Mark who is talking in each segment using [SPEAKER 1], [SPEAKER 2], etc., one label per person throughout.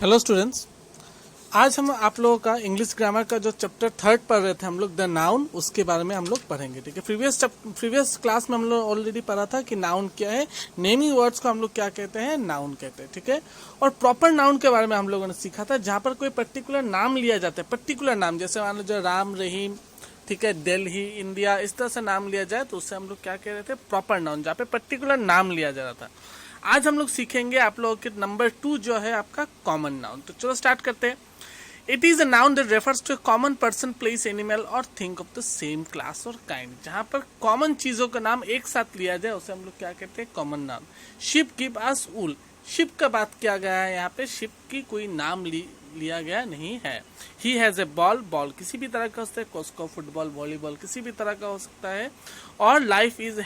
[SPEAKER 1] Hello students, आज हम आप लोगों का इंग्लिश ग्रामर का जो चैप्टर 3 पढ़ रहे थे हम लोग द नाउन, उसके बारे में हम लोग पढ़ेंगे। ठीक है, प्रीवियस क्लास में हम लोग ऑलरेडी पढ़ा था कि नाउन क्या है, नेमिंग वर्ड्स को हम लोग क्या कहते हैं, नाउन कहते हैं। ठीक है, और प्रॉपर नाउन के बारे में हम लोगों ने सीखा था, जहाँ पर कोई पर्टिकुलर नाम लिया जाता है। पर्टिकुलर नाम जैसे मान लो जो राम, रहीम, ठीक है, दिल्ली, इंडिया, इस तरह से नाम लिया जाए तो उससे हम लोग क्या कह रहे थे, प्रॉपर नाउन, जहाँ पे पर्टिकुलर नाम लिया जा रहा था। आज हम लोग सीखेंगे आप लोगों के नंबर 2 जो है आपका कॉमन नाउन। तो चलो स्टार्ट करते हैं। It is a noun that refers to a common person, place, animal और thing of the same class और काइंड। जहां पर कॉमन चीजों का नाम एक साथ लिया जाए उसे हम लोग क्या कहते हैं, common noun. Sheep give us wool, sheep का बात किया गया है यहाँ पे, शिप की कोई नाम लिया गया नहीं है। He has a ball, ball किसी भी तरह का हो सकता है, कोस्को, फुटबॉल, वॉलीबॉल किसी भी तरह का हो सकता है। और life is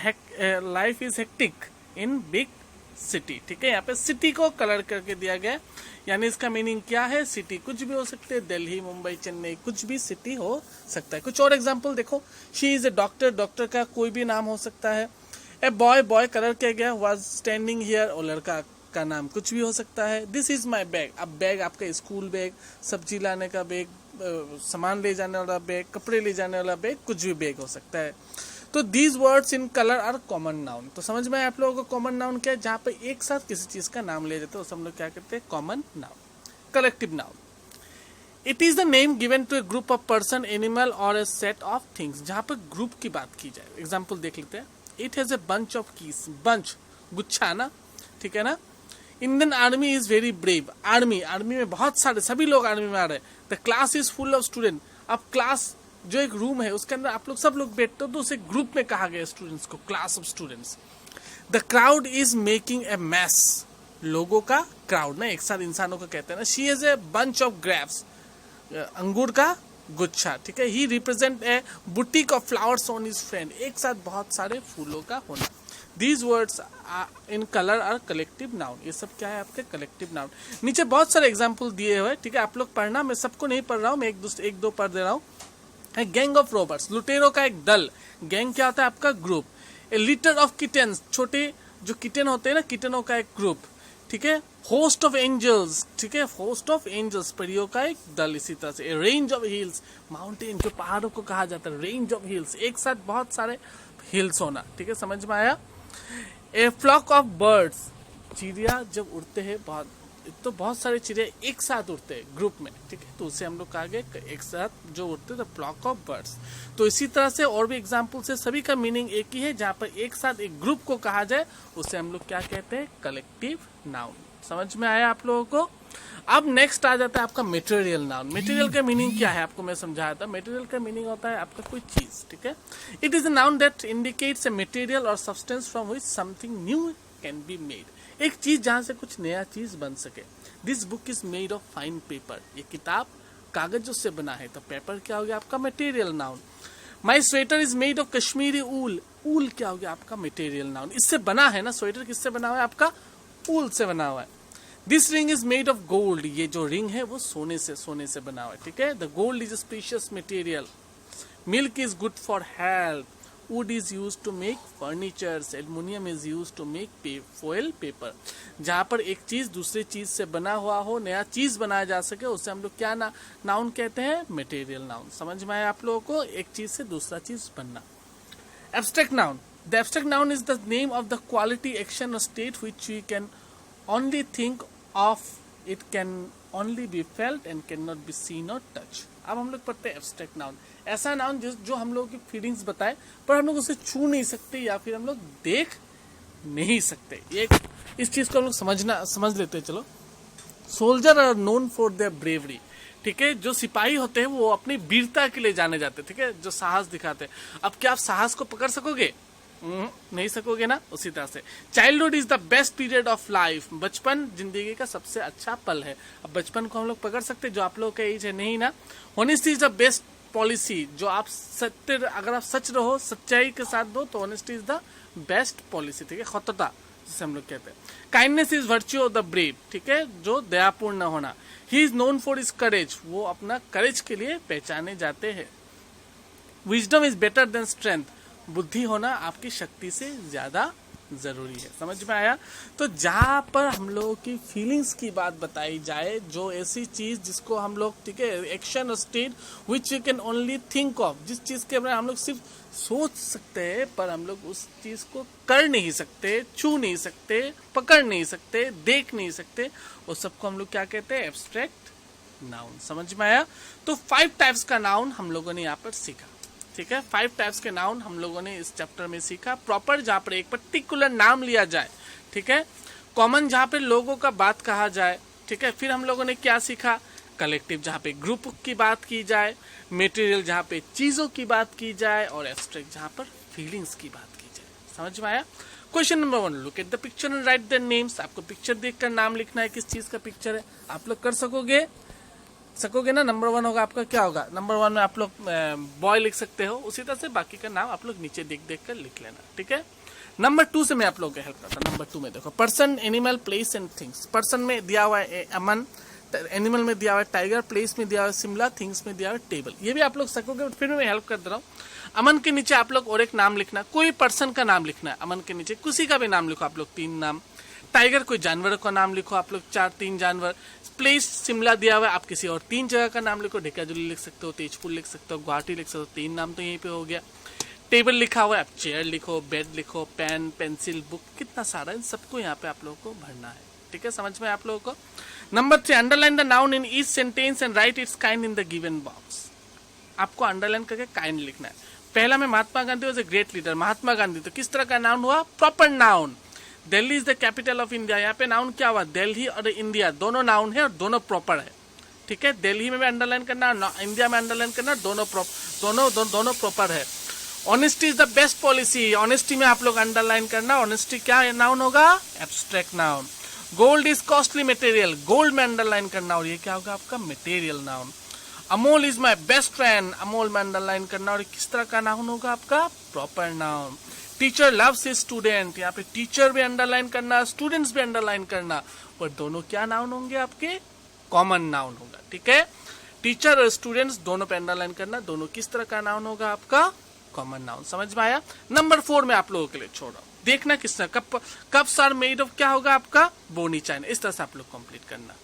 [SPEAKER 1] hectic in big city. ठीक है, यहाँ पे सिटी को कलर करके दिया गया, यानी इसका मीनिंग क्या है, सिटी कुछ भी हो सकते हैं, दिल्ली, मुंबई, चेन्नई, कुछ भी सिटी हो सकता है। कुछ और एग्जांपल देखो, she is A doctor, doctor का कोई भी नाम हो सकता है। ए बॉय, बॉय कलर किया गया, वाज स्टैंडिंग हियर, और लड़का का नाम कुछ भी हो सकता है। दिस इज माई बैग, अब बैग आपका स्कूल बैग, सब्जी लाने का बैग, सामान ले जाने वाला बैग, कपड़े ले जाने वाला बैग, कुछ भी बैग हो सकता है। तो these words in colour are common noun. तो समझ में आया आप लोगों को कॉमन नाउन क्या है, जहाँ पे एक साथ किसी चीज का नाम लिया जाता है उसे हम लोग क्या कहते हैं, common noun. Collective noun, it is the name given to a group of person, animal और ए सेट ऑफ थिंग्स। जहाँ पर ग्रुप की बात की जाए, एग्जाम्पल देख लेते हैं। It has a bunch of keys, bunch गुच्छा ना, ठीक है ना। Indian army is very brave, army, army में बहुत सारे, सभी लोग आर्मी में आ रहे हैं। The class is full of student, अब क्लास जो एक रूम है उसके अंदर आप लोग सब लोग बैठते हो तो उसे ग्रुप में कहा गया स्टूडेंट्स को, class of students. The crowd is making a mess, लोगों का क्राउड ना, एक साथ इंसानों को कहते हैं ना। She is a bunch of grapes, अंगूर का गुच्छा, ठीक है। He represent a boutique of flowers on his friend, एक साथ बहुत सारे फूलों का होना। These words in colour are collective noun, ये सब क्या है आपके कलेक्टिव नाउन। नीचे बहुत सारे एग्जाम्पल दिए हुए, ठीक है, आप लोग पढ़ना, मैं सबको नहीं पढ़ रहा हूँ, मैं एक दो पढ़ दे रहा हूँ। गैंग ऑफ रोबर्स, लुटेरों का एक दल, गैंग क्या होता है आपका, group. A litre of kittens, छोटे जो किटन होते हैं ना, किटनों का एक ग्रुप, ठीक है। होस्ट ऑफ एंजल्स, ठीक है, होस्ट ऑफ एंजल्स, परियों का एक दल। इसी तरह से ए रेंज ऑफ हिल्स, माउंटेन जो पहाड़ों को कहा जाता है, रेंज ऑफ हिल्स, एक साथ बहुत सारे हिल्स होना, ठीक है, समझ में आया। ए फ्लॉक ऑफ बर्ड्स, चिड़िया जब उड़ते हैं, बहुत सारे चिड़िया एक साथ उड़ते हैं ग्रुप में, ठीक है, तो उसे हम लोग कहा गया एक साथ जो उड़ते हैं, फ्लॉक ऑफ बर्ड्स। तो इसी तरह से और भी एग्जाम्पल से सभी का मीनिंग एक ही है, जहाँ पर एक साथ एक ग्रुप को कहा जाए उसे हम लोग क्या कहते हैं, कलेक्टिव नाउन। समझ में आया आप लोगों को। अब नेक्स्ट आ जाता है आपका मटेरियल नाउन। मटेरियल का मीनिंग क्या है आपको मैं समझाया था। मटेरियल का मीनिंग होता है आपका कोई चीज, ठीक है। It is a noun that indicates a material और substance from which something new can be made, एक चीज जहां से कुछ नया चीज बन सके। This book is made of fine paper, ये किताब कागजों से बना है, तो पेपर क्या हो गया आपका material noun. My sweater is made of Kashmiri wool, wool क्या हो गया आपका मटेरियल नाउन, इससे बना है ना, स्वेटर किससे बना हुआ है आपका, ऊल से बना हुआ है। This ring is made of gold, ये जो रिंग है वो सोने से बना हुआ है, ठीक है। The gold is specious material. Milk is good for health. Wood is use to make furnitures, aluminium is use to make foil paper. जहां पर एक चीज दूसरी चीज से बना हुआ हो, नया चीज बनाया जा सके, उसे हम लोग क्या नाउन कहते हैं, मटेरियल नाउन। समझ में आया आप लोगों को, एक चीज से दूसरा चीज बनना। Abstract noun, the abstract noun is the name of the quality, action और state which we can only think of, it can only be felt and cannot be seen or touch। अब हम लोग पढ़ते हैं एब्स्ट्रैक्ट नाउन, ऐसा noun जो हम लोगों की फीलिंग्स बताए पर हम लोग उसे छू नहीं सकते या फिर हम लोग देख नहीं सकते। ये इस चीज को हम लोग समझ लेते हैं। चलो, soldier are known for their bravery, ठीक है, जो सिपाही होते हैं वो अपनी वीरता के लिए जाने जाते हैं, ठीक है, जो साहस दिखाते हैं। अब क्या आप साहस को पकड़ सकोगे, नहीं सकोगे ना। उसी तरह से childhood is the best period of life, बचपन जिंदगी का सबसे अच्छा पल है। अब बचपन को हम लोग पकड़ सकते हैं, जो आप लोग का एज है नहीं ना। Honesty is the best policy, जो आप सत्य, अगर आप सच रहो, सच्चाई के साथ दो, तो honesty is the best policy, ठीक है, खतता जिसे हम लोग कहते हैं। Kindness is virtue of the brave, ठीक है, जो दयापूर्ण होना। He is known for his courage, वो अपना करेज के लिए पहचाने जाते हैं। Wisdom is better than strength, बुद्धि होना आपकी शक्ति से ज्यादा जरूरी है। समझ में आया? तो जहां पर हम लोगों की फीलिंग्स की बात बताई जाए, जो ऐसी चीज जिसको हम लोग, ठीक है, action state which you can only think of, जिस चीज के बारे में हम लोग सिर्फ सोच सकते हैं पर हम लोग उस चीज को कर नहीं सकते, छू नहीं सकते, पकड़ नहीं सकते, देख नहीं सकते, वो सबको हम लोग क्या कहते हैं? Abstract noun. समझ में आया? तो 5 टाइप्स का नाउन हम लोगों ने यहाँ पर सीखा। ठीक है, 5 टाइप्स के नाउन हम लोगों ने इस चैप्टर में सीखा। प्रॉपर जहां पर एक पर्टिकुलर नाम लिया जाए, ठीक है, कॉमन जहां पे लोगों का बात कहा जाए, ठीक है। फिर हम लोगों ने क्या सीखा? कलेक्टिव जहां पे ग्रुप की बात की जाए, मटेरियल जहां पे चीजों की बात की जाए, और एब्स्ट्रैक्ट जहां पर फीलिंग्स की बात की जाए। समझ में आया? Question number 1, look at the picture and right the names. आपको पिक्चर देखकर नाम लिखना है, किस चीज का पिक्चर है। आप लोग कर सकोगे ना? नंबर 1 होगा आपका, क्या होगा? नंबर 1 में आप लोग बॉय लिख सकते हो, उसी तरह से बाकी का नाम आप लोग नीचे देख कर लिख लेना। ठीक है। नंबर 2 से मैं आप लोगों को हेल्प करता हूँ। नंबर 2 में देखो, person, animal, place and things. Person में दिया हुआ है अमन, एनिमल में दिया हुआ है टाइगर, प्लेस में दिया हुआ है शिमला, थिंग्स में दिया हुआ है टेबल। ये भी आप लोग सकोगे, फिर मैं हेल्प कर दे रहा हूँ। अमन के नीचे आप लोग और एक नाम लिखना, कोई पर्सन का नाम लिखना है। अमन के नीचे किसी का भी नाम लिखो आप लोग, 3 नाम। टाइगर कोई जानवर का नाम लिखो आप लोग, 3 जानवर। प्लेस शिमला दिया हुआ है, आप किसी और 3 जगह का नाम लिखो। ढेकाजुली लिख सकते हो, तेजपुर लिख सकते हो, गुवाहाटी लिख सकते हो, 3 नाम तो यहीं पे हो गया। टेबल लिखा हुआ है, आप चेयर लिखो, बेड लिखो, पेन, पेंसिल, बुक, कितना सारा, इन सबको यहाँ पे आप लोगों को भरना है। ठीक है, समझ में आप लोगों को? Number 3, underline the noun in each sentence and write its kind in the given box. आपको अंडरलाइन करके काइंड लिखना है। पहला में Mahatma Gandhi was a great leader. Mahatma Gandhi तो किस तरह का नाउन हुआ? Proper noun. Delhi is the capital of India, यहाँ पे नाउन क्या हुआ? दिल्ली और इंडिया दोनों नाउन है और दोनों प्रॉपर है। ठीक है, दिल्ली में भी अंडरलाइन करना, इंडिया में अंडरलाइन करना, दोनों प्रॉपर है। Honesty is the best policy, honesty में आप लोग अंडरलाइन करना। ऑनेस्टी क्या नाउन होगा? Abstract noun. Gold is costly material, gold में अंडरलाइन करना, और ये क्या होगा आपका? Material noun. Amol is my best friend, Amol में अंडरलाइन करना, और किस तरह का नाउन होगा आपका? Proper noun. Teacher loves his student, यहाँ पे टीचर भी अंडरलाइन करना, स्टूडेंट्स भी अंडरलाइन करना, पर दोनों क्या नाउन होंगे आपके? कॉमन नाउन होगा। ठीक है, टीचर और स्टूडेंट्स दोनों पे अंडरलाइन करना, दोनों किस तरह का नाउन होगा आपका? Common noun. समझ में आया? नंबर 4 में आप लोगों के लिए छोड़ा, देखना किस तरह, कप्स आर मेड ऑफ क्या होगा आपका? बोनी चाइना। इस तरह से आप लोग कंप्लीट करना।